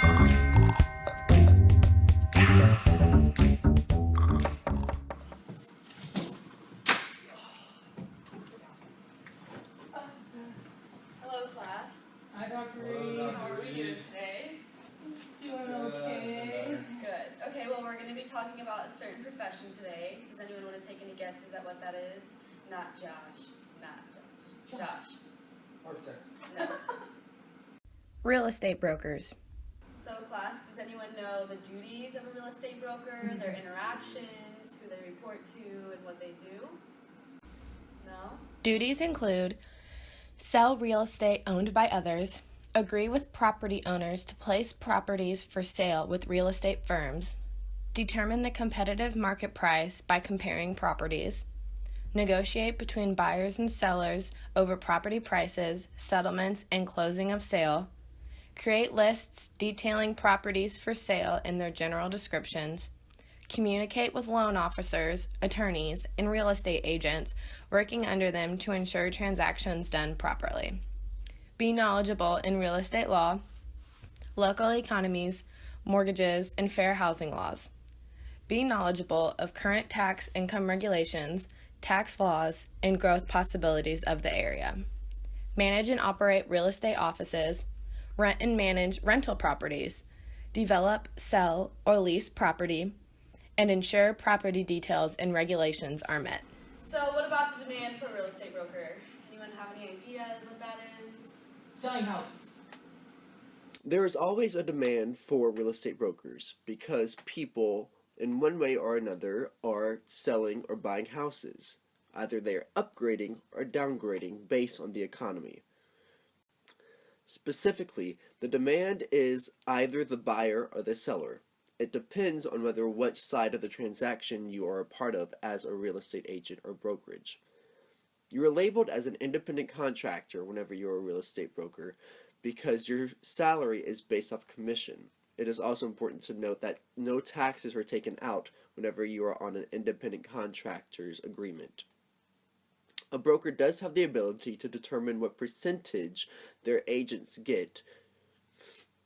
Hello, class. Hi, Dr. Reed. How are we doing today? Doing okay. Good. Okay, well, we're going to be talking about a certain profession today. Does anyone want to take any guesses at what that is? Not Josh. Not Josh. Josh. Architect. No. Real estate brokers. So, class, does anyone know the duties of a real estate broker, their interactions, who they report to, and what they do? No? Duties include sell real estate owned by others, agree with property owners to place properties for sale with real estate firms, determine the competitive market price by comparing properties, negotiate between buyers and sellers over property prices, settlements, and closing of sale, create lists detailing properties for sale and their general descriptions, communicate with loan officers, attorneys, and real estate agents working under them to ensure transactions done properly. Be knowledgeable in real estate law, local economies, mortgages, and fair housing laws. Be knowledgeable of current tax income regulations, tax laws, and growth possibilities of the area. Manage and operate real estate offices, rent and manage rental properties, develop, sell, or lease property, and ensure property details and regulations are met. So, what about the demand for a real estate broker? Anyone have any ideas what that is? Selling houses. There is always a demand for real estate brokers because people, in one way or another, are selling or buying houses. Either they are upgrading or downgrading based on the economy. Specifically, the demand is either the buyer or the seller. It depends on whether which side of the transaction you are a part of as a real estate agent or brokerage. You are labeled as an independent contractor whenever you're a real estate broker because your salary is based off commission. It is also important to note that no taxes are taken out whenever you are on an independent contractor's agreement. A broker does have the ability to determine what percentage their agents get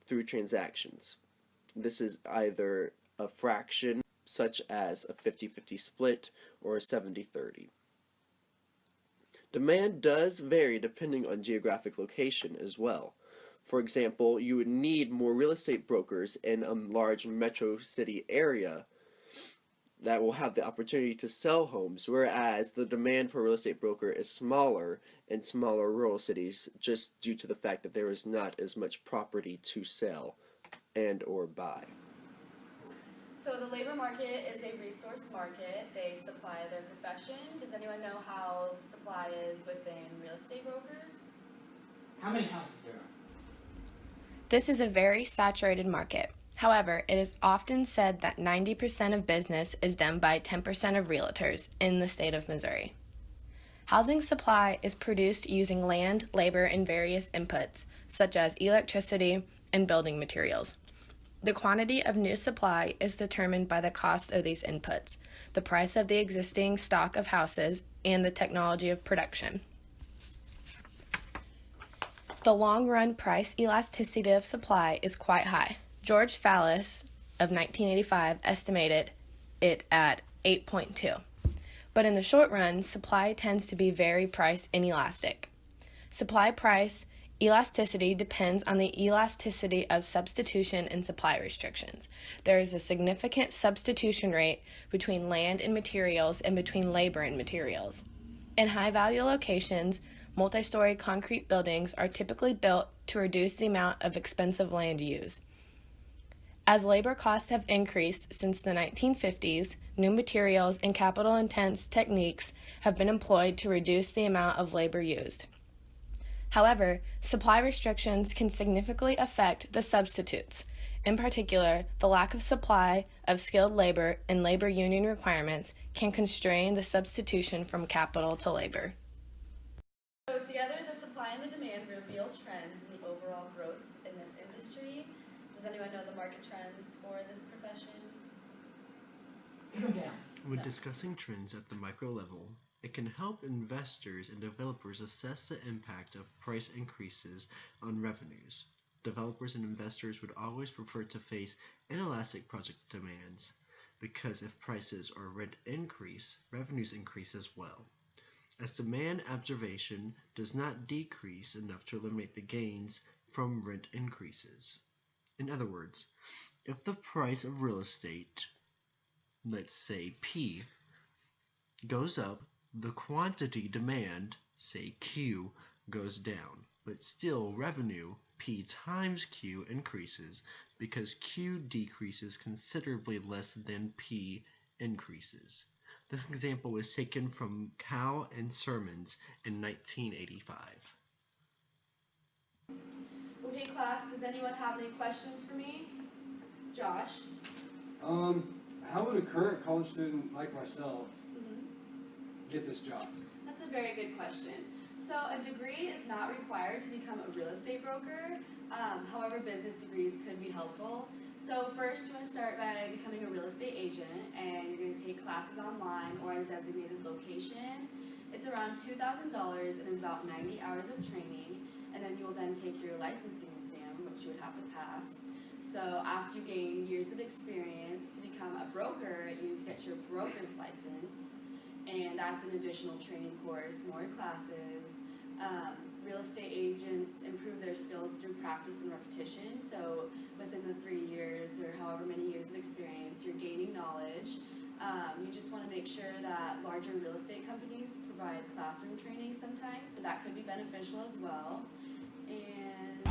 through transactions. This is either a fraction, such as a 50-50 split, or a 70-30. Demand does vary depending on geographic location as well. For example, you would need more real estate brokers in a large metro city area that will have the opportunity to sell homes, whereas the demand for a real estate broker is smaller in smaller rural cities just due to the fact that there is not as much property to sell and or buy. So the labor market is a resource market. They supply their profession. Does anyone know how supply is within real estate brokers? How many houses there are? This is a very saturated market. However, it is often said that 90% of business is done by 10% of realtors in the state of Missouri. Housing supply is produced using land, labor, and various inputs, such as electricity and building materials. The quantity of new supply is determined by the cost of these inputs, the price of the existing stock of houses, and the technology of production. The long-run price elasticity of supply is quite high. George Plas of 1985 estimated it at 8.2. But in the short run, supply tends to be very price inelastic. Supply price elasticity depends on the elasticity of substitution and supply restrictions. There is a significant substitution rate between land and materials and between labor and materials. In high-value locations, multi-story concrete buildings are typically built to reduce the amount of expensive land used. As labor costs have increased since the 1950s, new materials and capital-intense techniques have been employed to reduce the amount of labor used. However, supply restrictions can significantly affect the substitutes. In particular, the lack of supply of skilled labor and labor union requirements can constrain the substitution from capital to labor. So together, the supply and the demand reveal trends in the overall growth in this industry. Does anyone know the market trends for this profession? When discussing trends at the micro level, it can help investors and developers assess the impact of price increases on revenues. developers and investors would always prefer to face inelastic project demands, because if prices or rent increase, revenues increase as well, as demand observation does not decrease enough to eliminate the gains from rent increases. In other words, if the price of real estate, let's say P, goes up, the quantity demand, say Q, goes down, but still revenue, P times Q, increases because Q decreases considerably less than P increases. This example was taken from Cow and Sermons in 1985. Okay, class, does anyone have any questions for me? Josh? How would a current college student like myself get this job? That's a very good question. So a degree is not required to become a real estate broker. However, business degrees could be helpful. So first, you want to start by becoming a real estate agent, and you're going to take classes online or at a designated location. It's around $2,000 and is about 90 hours of training, and then you will then take your licensing exam, which you would have to pass. So after you gain years of experience to become a broker, you need to get your broker's license, and that's an additional training course, more classes. Real estate agents improve their skills through practice and repetition, so within the 3 years or however many years of experience, you're gaining knowledge. You just want to make sure that larger real estate companies provide classroom training sometimes, so that could be beneficial as well. And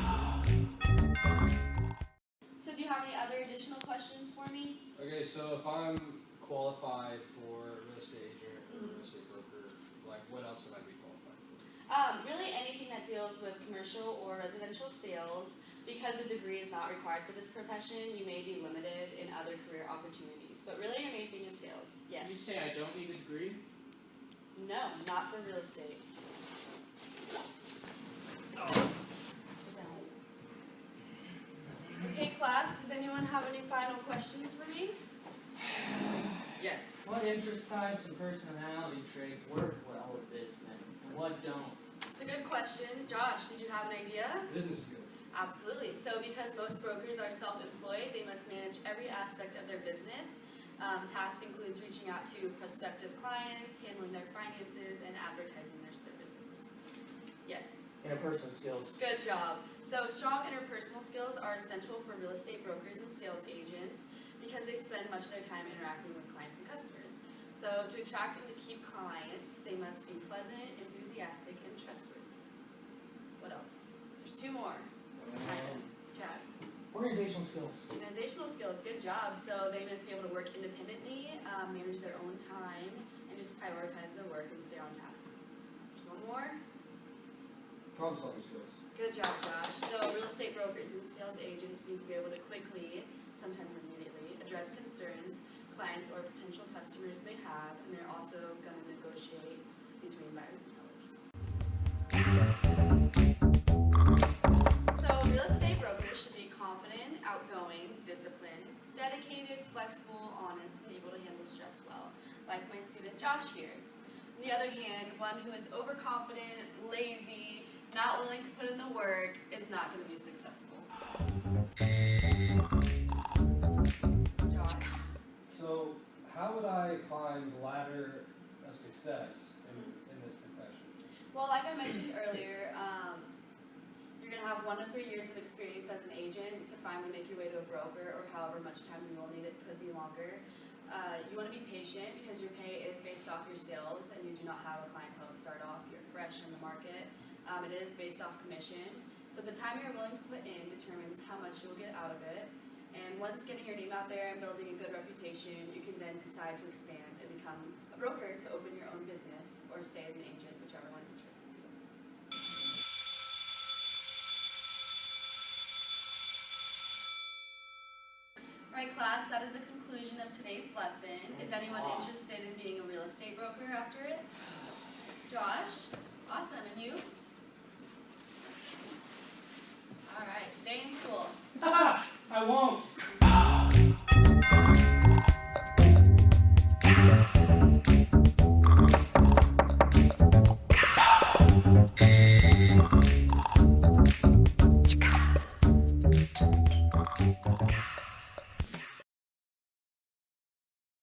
so do you have any other additional questions for me? Okay, so if I'm qualified for a real estate agent or a real estate broker, like what else would I be qualified for? Really anything that deals with commercial or residential sales. Because a degree is not required for this profession, you may be limited in other career opportunities. But really your main thing is sales, yes. You say I don't need a degree? No, not for real estate. Oh. Sit down. Okay, class, does anyone have any final questions for me? Yes. What interest types and personality traits work well with this then, and what don't? It's a good question. Josh, did you have an idea? Business skills. Absolutely. So because most brokers are self-employed, they must manage every aspect of their business. Task includes reaching out to prospective clients, handling their finances, and advertising their services. Yes. Interpersonal skills. Good job. So strong interpersonal skills are essential for real estate brokers and sales agents because they spend much of their time interacting with clients and customers. So to attract and to keep clients, they must be pleasant, enthusiastic, and trustworthy. What else? There's two more. Chad. Organizational skills. Organizational skills, good job. So they must be able to work independently, manage their own time, and just prioritize their work and stay on task. There's one more. Problem solving skills. Good job, Josh. So real estate brokers and sales agents need to be able to quickly, sometimes immediately, address concerns clients or potential customers may have, and they're also going to negotiate between buyers and sellers. So real estate brokers should be confident, outgoing, disciplined, dedicated, flexible, honest, and able to handle stress well, like my student Josh here. On the other hand, one who is overconfident, lazy, not willing to put in the work is not going to be successful. Josh? So, how would I climb the ladder of success in this profession? Well, like I mentioned earlier, you're going to have 1 to 3 years of experience as an agent to finally make your way to a broker, or however much time you will need. It could be longer. You want to be patient because your pay is based off your sales, and you do not have a clientele to start off. You're fresh in the market. It is based off commission. So the time you're willing to put in determines how much you'll get out of it. And once getting your name out there and building a good reputation, you can then decide to expand and become a broker to open your own business or stay as an agent, whichever one interests you. Alright class, that is the conclusion of today's lesson. Is anyone interested in being a real estate broker after it? Josh? Awesome. And you?